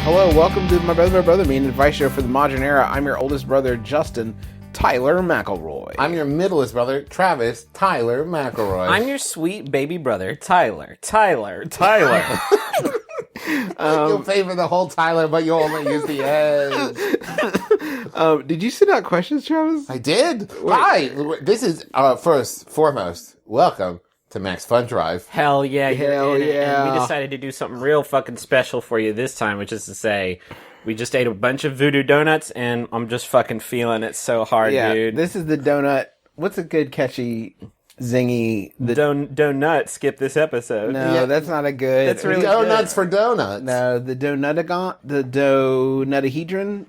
Hello, welcome to My Brother, Me, an advice show for the modern era. I'm your oldest brother, Justin Tyler McElroy. I'm your middleest brother, Travis Tyler McElroy. I'm your sweet baby brother, Tyler. You'll favor the whole Tyler, but you only use the edge. Did you send out questions, Travis? I did. Wait. Hi. This is, foremost, welcome to Max Fun Drive. Hell yeah. Hell yeah. And we decided to do something real fucking special for you this time, which is to say, we just ate a bunch of voodoo donuts, and I'm just fucking feeling it so hard, dude. This is the donut. What's a good, catchy, zingy... Donut, skip this episode. No, that's not a good... That's really Donuts for donuts. No, the donutahedron?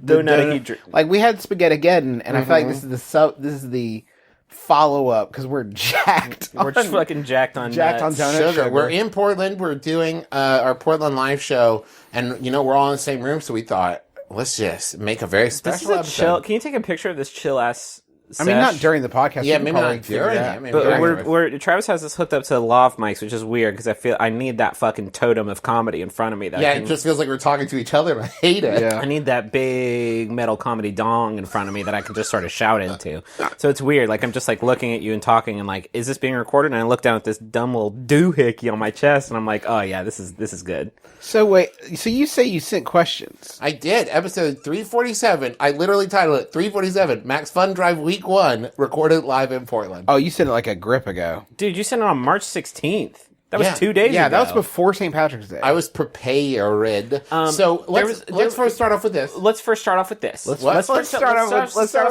Donutahedron. Like, we had Spaghetti-geddon, and I feel like this is the follow-up, because we're jacked. We're just fucking jacked on donut sugar. We're in Portland. We're doing our Portland live show, and we're all in the same room. So we thought, let's just make a very special episode. Chill. Can you take a picture of this chill ass? I mean, not during the podcast. Yeah, maybe not during it. But Travis has this hooked up to lav mics, which is weird because I need that fucking totem of comedy in front of me. It just feels like we're talking to each other, and I hate it. Yeah. I need that big metal comedy dong in front of me that I can just sort of shout into. So it's weird. Like, I'm just like looking at you and talking and like, is this being recorded? And I look down at this dumb little doohickey on my chest and I'm like, oh yeah, this is good. So wait, so you say you sent questions? I did. Episode 347. I literally titled it 347 Max Fun Drive Week 1, recorded live in Portland. Oh, you sent it like a grip ago. Dude, you sent it on March 16th. That was 2 days ago. Yeah, that was before St. Patrick's Day. I was prepared. So let's first start off with this. Let's first start off with this. Let's start off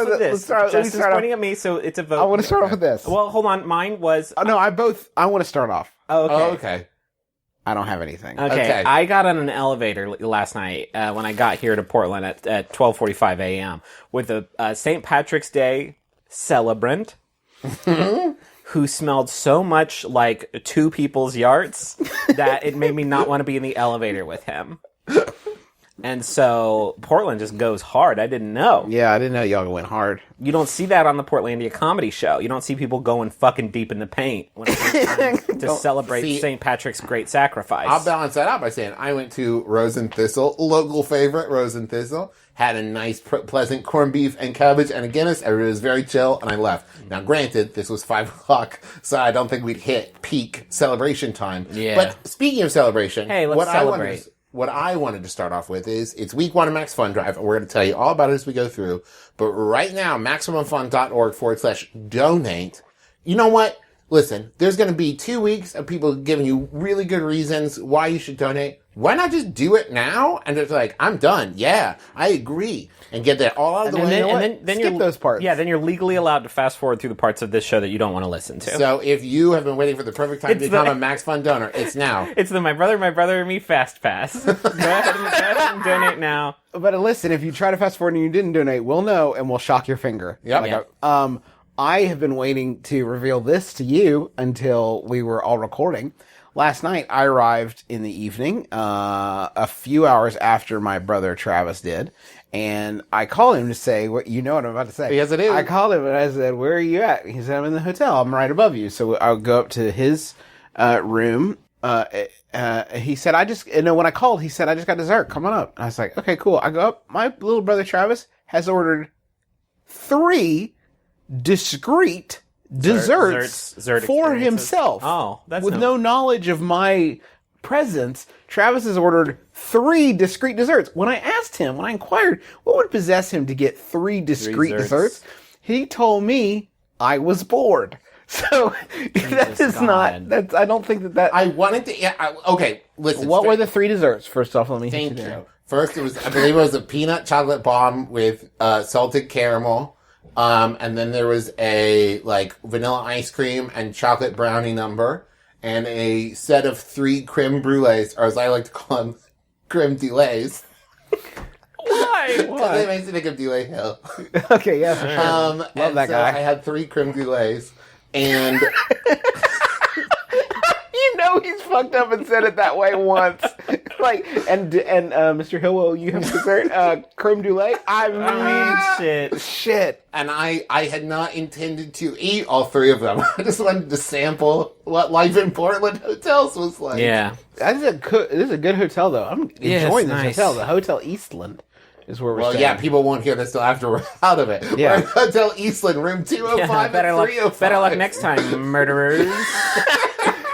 with this. Justin's pointing at me, so it's a vote. I want to start off with this. Well, hold on. Mine was... Oh, no, I want to start off. Oh, okay. Oh, okay. I don't have anything. Okay. I got on an elevator last night when I got here to Portland at 12:45 a.m. with a St. Patrick's Day celebrant who smelled so much like two people's yards that it made me not want to be in the elevator with him. And so Portland just goes hard. I didn't know. Yeah, I didn't know y'all went hard. You don't see that on the Portlandia comedy show. You don't see people going fucking deep in the paint when it's time to celebrate St. Patrick's great sacrifice. I'll balance that out by saying I went to Rose and Thistle, local favorite, Rose and Thistle. Had a nice, pleasant corned beef and cabbage and a Guinness. Everybody was very chill, and I left. Now, granted, this was 5 o'clock, so I don't think we'd hit peak celebration time. Yeah. But speaking of celebration, hey, let's celebrate. What I wanted to start off with is, it's week 1 of Max Fun Drive, and we're going to tell you all about it as we go through. But right now, MaximumFun.org/donate. You know what? Listen, there's going to be 2 weeks of people giving you really good reasons why you should donate. Why not just do it now? And it's like, I'm done. Yeah, I agree. And get that all out of the way. And then skip those parts. Yeah, then you're legally allowed to fast forward through the parts of this show that you don't want to listen to. So if you have been waiting for the perfect time to become a Max Fun donor, it's now. It's the My Brother and Me Fast Pass. Go ahead and donate now. But listen, if you try to fast forward and you didn't donate, we'll know and we'll shock your finger. Yep. I have been waiting to reveal this to you until we were all recording. Last night, I arrived in the evening, a few hours after my brother Travis did, and I called him to say, you know what I'm about to say. Yes, I do. I called him and I said, where are you at? He said, I'm in the hotel. I'm right above you. So I'll go up to his room. He said, when I called, he said, I just got dessert. Come on up. And I was like, okay, cool. I go up. My little brother Travis has ordered 3 discrete desserts for himself. Oh, that's with no knowledge of my presence. Travis has ordered 3 discrete desserts. When I inquired what would possess him to get 3 discrete desserts, he told me I was bored. So that is not. That's. I don't think that. I wanted to. Yeah. Okay. Listen. What were the 3 desserts? First off, let me. Thank you. First, I believe it was a peanut chocolate bomb with salted caramel. And then there was a, vanilla ice cream and chocolate brownie number, and a set of 3 creme brulees, or as I like to call them, creme delays. Why? Because it makes me think of Delay Hill. Okay, yeah, for sure. Love that guy. I had 3 creme delays, and... You know he's fucked up and said it that way once. Like, and Mr. Hillwell, you have dessert, creme brulee. I mean, shit. And I had not intended to eat all three of them. I just wanted to sample what life in Portland hotels was like. Yeah. This is a good hotel, though. I'm enjoying this nice. hotel. The Hotel Eastland is where we're staying. Yeah, people won't hear this till after we're out of it. Yeah. We're at Hotel Eastland, room 205 and 305. Better luck next time, murderers.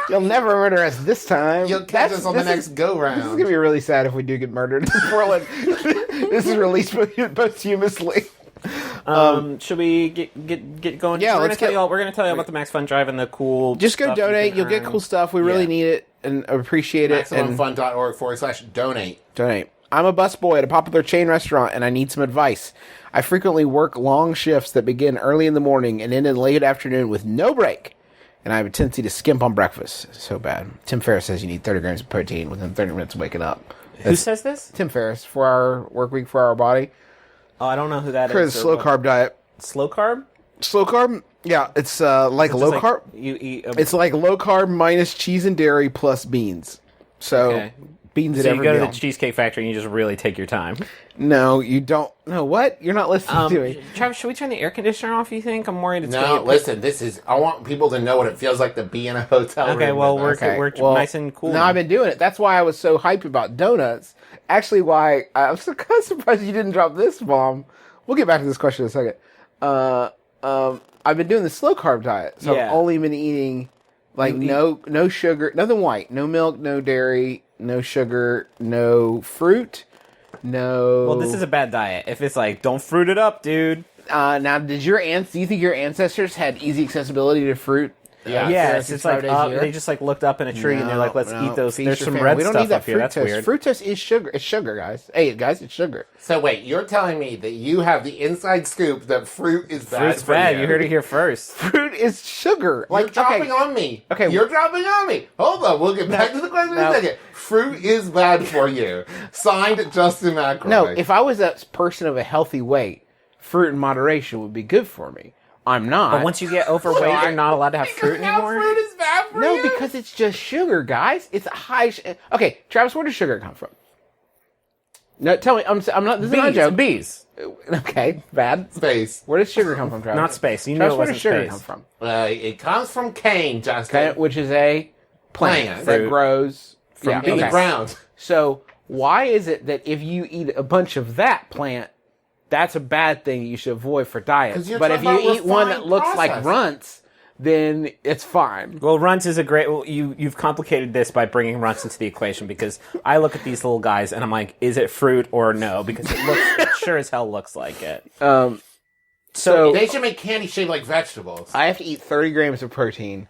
You'll never murder us this time. You'll catch us on the next go-round. This is going to be really sad if we do get murdered in Portland. This is released posthumously. Should we get going? Yeah, we're let's gonna tell you about the Max Fun Drive and the cool. Just go stuff donate. You'll get cool stuff. We really need it and appreciate it. MaximumFun.org/donate. Donate. I'm a busboy at a popular chain restaurant, and I need some advice. I frequently work long shifts that begin early in the morning and end in late afternoon with no break. And I have a tendency to skimp on breakfast. It's so bad. Tim Ferriss says you need 30 grams of protein within 30 minutes of waking up. Who says this? Tim Ferriss, 4 hour work week, 4 hour body. Oh, I don't know who that For is. a slow carb diet. Slow carb? Slow carb? Yeah, it's like low carb. You eat. It's like low carb minus cheese and dairy plus beans. So beans at So every you go meal. to the Cheesecake Factory and you just really take your time. No, you don't. No, what? You're not listening to me. Travis, should we turn the air conditioner off, you think? I'm worried it's No, going to listen, I want people to know what it feels like to be in a hotel room. Okay, well, with us. we're nice and cool. No, I've been doing it. That's why I was so hyped about donuts. Actually, why I'm so kind of surprised you didn't drop this bomb. We'll get back to this question in a second. I've been doing the slow carb diet, so I've only been eating like no sugar, nothing white, no milk, no dairy, no sugar, no fruit, no. Well, this is a bad diet. If it's like, don't fruit it up, dude. Now, do you think your ancestors had easy accessibility to fruit? Yes, it's like they just like looked up in a tree and they're like, let's eat those. There's some red stuff up here. That's weird. Fructose is sugar. It's sugar, guys. Hey, guys, it's sugar. So wait, you're telling me that you have the inside scoop that fruit is bad Fruit's for bad. you? You heard it here first. Fruit is sugar. You're dropping on me. Okay. You're dropping on me. Hold on. We'll get back to the question in a second. Fruit is bad for you. Signed, Justin McElroy. No, if I was a person of a healthy weight, fruit in moderation would be good for me. I'm not. But once you get overweight, you're not allowed to have fruit anymore? Fruit is bad for you? No, because it's just sugar, guys. It's a high. Okay, Travis, where does sugar come from? No, tell me. I'm not. This is not a joke. Bees. Okay, bad. Space. Where does sugar come from, Travis? Not space. You Travis, know it where wasn't does sugar space. come from? It comes from cane, Justin. Okay, which is a plant Plant. that Fruit. grows From In the okay. ground. So why is it that if you eat a bunch of that plant, that's a bad thing you should avoid for diets? 'Cause you're But if talking you about eat one that refined looks like process. runts, then it's fine. Well, runts is a great. Well, you've complicated this by bringing runts into the equation because I look at these little guys and I'm like, is it fruit or no? Because it sure as hell looks like it. So They should make candy shaped like vegetables. I have to eat 30 grams of protein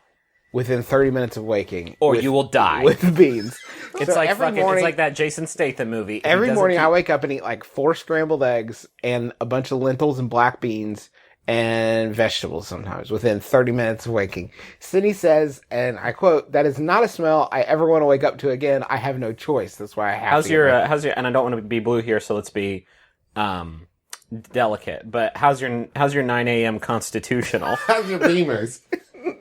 within 30 minutes of waking, Or you will die. with beans. It's like fucking. It's like that Jason Statham movie. and he Every doesn't morning keep- I wake up and eat like 4 scrambled eggs and a bunch of lentils and black beans and vegetables sometimes within 30 minutes of waking. Sydney says, and I quote, "That is not a smell I ever want to wake up to again. I have no choice. That's why I have How's to." your? And I don't want to be blue here, so let's be delicate. But how's your 9 a.m. constitutional? How's your beamers?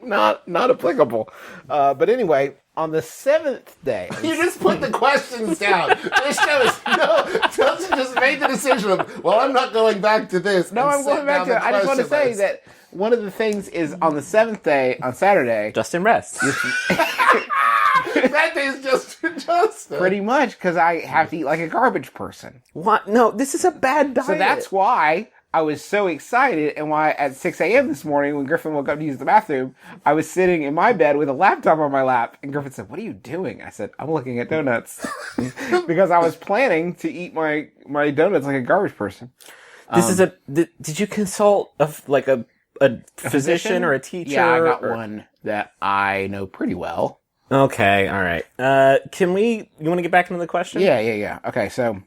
not applicable. But anyway, on the 7th day, You just put the questions down. This show is Justin just made the decision of, well, I'm not going back to this. no, I'm going back to it. I just want to say that one of the things is on the 7th day, on Saturday, Justin rests. that day is just Justin. pretty much because I have to eat like a garbage person. What? No, this is a bad diet. So that's why I was so excited, and why at 6 a.m. this morning when Griffin woke up to use the bathroom, I was sitting in my bed with a laptop on my lap, and Griffin said, "What are you doing?" I said, "I'm looking at donuts," because I was planning to eat my donuts like a garbage person. This is a. Did you consult a physician or a teacher? Yeah, I got one that I know pretty well. Okay, all right. You want to get back into the question? Yeah. Okay, so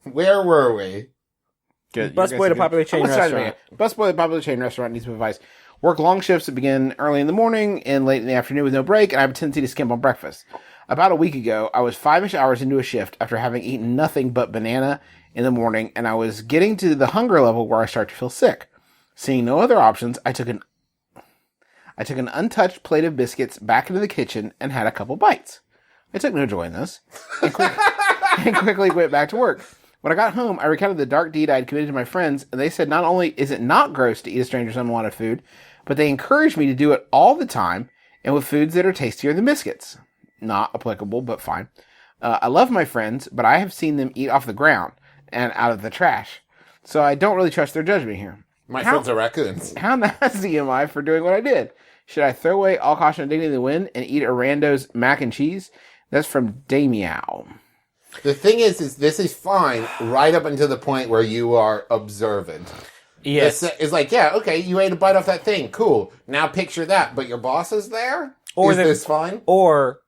Where were we? good. Busboy, the popular chain restaurant. Busboy, the popular chain restaurant, needs some advice. Work long shifts that begin early in the morning and late in the afternoon with no break, and I have a tendency to skimp on breakfast. About a week ago, I was 5-ish hours into a shift after having eaten nothing but banana in the morning, and I was getting to the hunger level where I start to feel sick. Seeing no other options, I took an untouched plate of biscuits back into the kitchen and had a couple bites. I took no joy in this and quickly went back to work. When I got home, I recounted the dark deed I had committed to my friends, and they said not only is it not gross to eat a stranger's unwanted food, but they encouraged me to do it all the time and with foods that are tastier than biscuits. Not applicable, but fine. I love my friends, but I have seen them eat off the ground and out of the trash, so I don't really trust their judgment here. My friends are raccoons. How nasty am I for doing what I did? Should I throw away all caution and dignity in the wind and eat a rando's mac and cheese? That's from Damien. The thing is this is fine right up until the point where you are observant. Yes. It's like, yeah, okay, you ate a bite off that thing. Cool. Now picture that, but your boss is there? Is this fine? Or,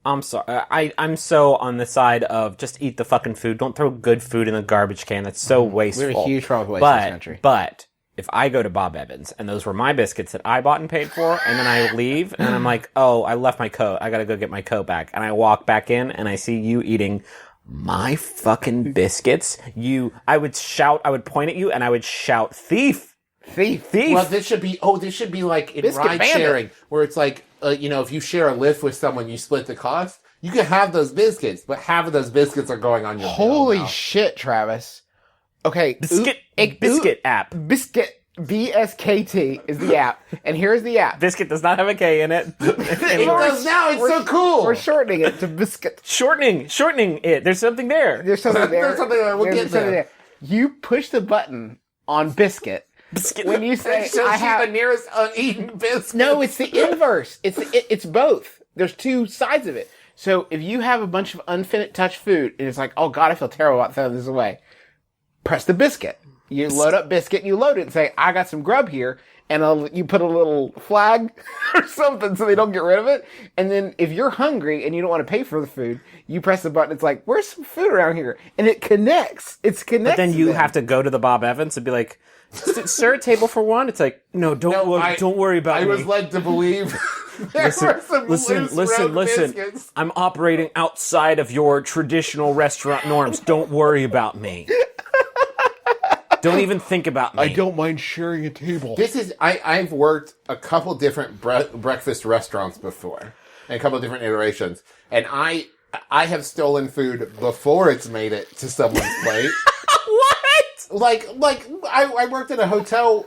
I'm sorry, I'm so on the side of just eat the fucking food. Don't throw good food in the garbage can. That's so wasteful. We have a huge problem with waste in this country. But if I go to Bob Evans and those were my biscuits that I bought and paid for, and then I leave and I'm like, oh, I left my coat. I gotta go get my coat back. And I walk back in and I see you eating my fucking biscuits. I would point at you and I would shout, thief! Thief! Well, this should be like in Biscuit ride bandit. sharing, where it's like, if you share a lift with someone, you split the cost. You can have those biscuits, but half of those biscuits are going on your bill Holy now. shit, Travis. Okay. Biscuit app. Biscuit. BSKT is the app. And here's the app. Biscuit does not have a K in it. It does now. It's so cool. We're shortening it to biscuit. Shortening it. There's something there. There's something there. There's something there. We'll get there. You push the button on biscuit. When you say, I have the nearest uneaten biscuit. No, it's the inverse. It's both. There's two sides of it. So if you have a bunch of unfinished touched food and it's like, oh God, I feel terrible about throwing this away, press the biscuit. You load up biscuit and you load it and say, I got some grub here. And you put a little flag or something so they don't get rid of it. And then if you're hungry and you don't want to pay for the food, you press the button. It's like, where's some food around here? And it connects. It's connected. But then you have to go to the Bob Evans and be like, sir, table for one? It's like, no, don't worry about me. I me. was led to believe there were some listen. biscuits. I'm operating outside of your traditional restaurant norms. Don't worry about me. Don't even think about me. I don't mind sharing a table. I've worked a couple different breakfast restaurants before, and a couple of different iterations, and I have stolen food before it's made it to someone's plate. What? I worked at a hotel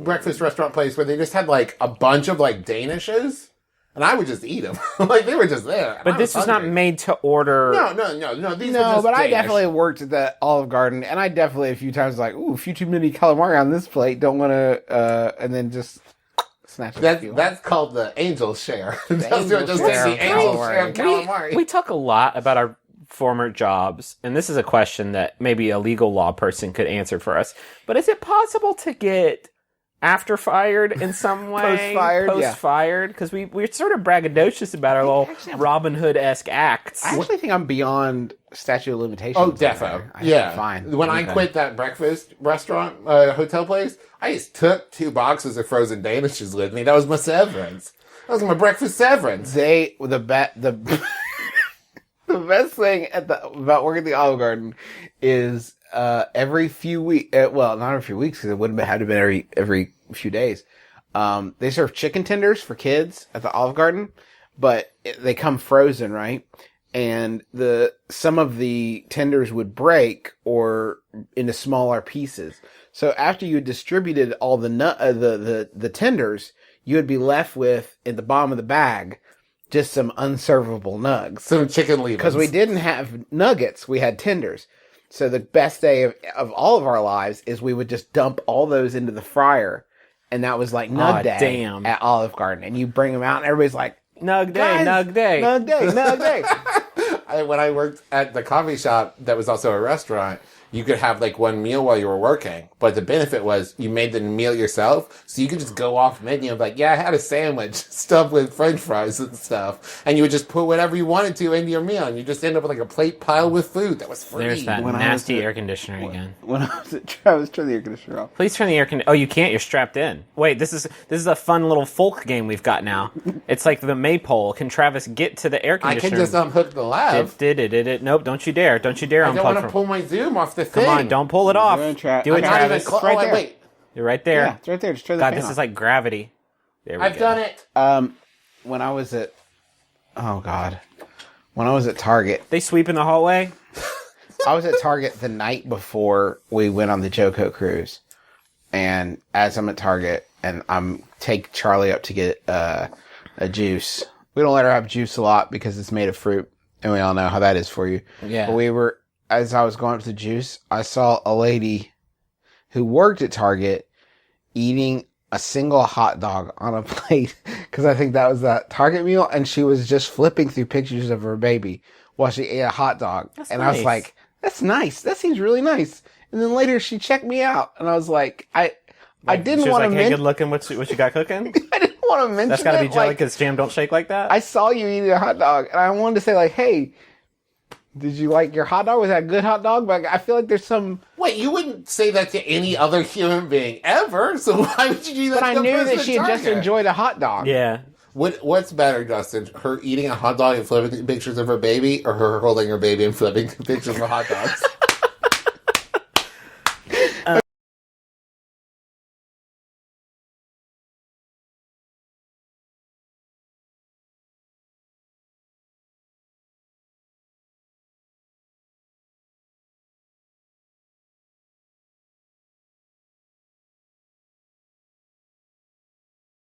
breakfast restaurant place where they just had like a bunch of like Danishes, and I would just eat them. Like they were just there. But this was not made to order. No. These were just but I Danish. definitely worked at the Olive Garden, and I definitely a few times like, ooh, a few too many calamari on this plate. Don't want to, and then just snatch it. That's called the angel share. That's angel what just share the angel calamari. share calamari. We talk a lot about our former jobs, and this is a question that maybe a legal law person could answer for us. But is it possible to get after fired in some way? Post-fired? Because we're sort of braggadocious about our little Robin Hood-esque acts. I actually think I'm beyond statute of limitations. Oh, defo. Yeah. Fine. When I quit that breakfast restaurant, hotel place, I just took 2 boxes of frozen Danishes with me. That was my severance. That was my breakfast severance. The best thing about working at the Olive Garden is every few weeks. Well, not every few weeks because it wouldn't have had to be every few days. They serve chicken tenders for kids at the Olive Garden, but they come frozen, right? And some of the tenders would break or into smaller pieces. So after you distributed all the tenders, you would be left with at the bottom of the bag just some unservable nugs. Some chicken leavings. Because we didn't have nuggets, we had tenders. So the best day of all of our lives is we would just dump all those into the fryer. And that was like Nug Day at Olive Garden. And you bring them out and everybody's like, Nug Day, Nug Day. Nug Day, Nug Day. When I worked at the coffee shop that was also a restaurant, you could have like one meal while you were working. But the benefit was you made the meal yourself. So you could just go off menu and be like, yeah, I had a sandwich stuffed with French fries and stuff. And you would just put whatever you wanted to into your meal. And you just end up with like a plate piled with food. That was free. There's that nasty air conditioner again. When I was at Travis, turn the air conditioner off. Please turn the air conditioner. Oh, you can't. You're strapped in. Wait, this is a fun little folk game we've got now. It's like the maypole. Can Travis get to the air conditioner? I can just unhook the lav. Nope, don't you dare. Don't you dare unplug. I don't want to pull my Zoom off the thing. Come on, don't pull it off. Do it, Travis. It's right there. Wait. You're right there. Yeah, it's right there. Just turn the God, fan this off. is like gravity. There we go. I've done it. When I was at, oh God, When I was at Target, They sweep in the hallway. I was at Target the night before we went on the JoCo cruise. And as I'm at Target and I'm take Charlie up to get a juice. We don't let her have juice a lot because it's made of fruit. And we all know how that is for you. Yeah. But as I was going up to the juice, I saw a lady who worked at Target eating a single hot dog on a plate. Because I think that was that Target meal. And she was just flipping through pictures of her baby while she ate a hot dog. That's and nice. I was like, that's nice. That seems really nice. And then later she checked me out. And I was like, I didn't want to Hey, good looking. What you got cooking? I didn't want to mention That's got to be it, jelly like, because jam don't shake like that. I saw you eating a hot dog, and I wanted to say, like, hey, did you like your hot dog? Was that a good hot dog? But I feel like there's some... Wait, you wouldn't say that to any other human being ever, so why would you do that But to I the knew person that at she had just Target? enjoyed a hot dog. Yeah. What's better, Justin? Her eating a hot dog and flipping through pictures of her baby, or her holding her baby and flipping through pictures of hot dogs?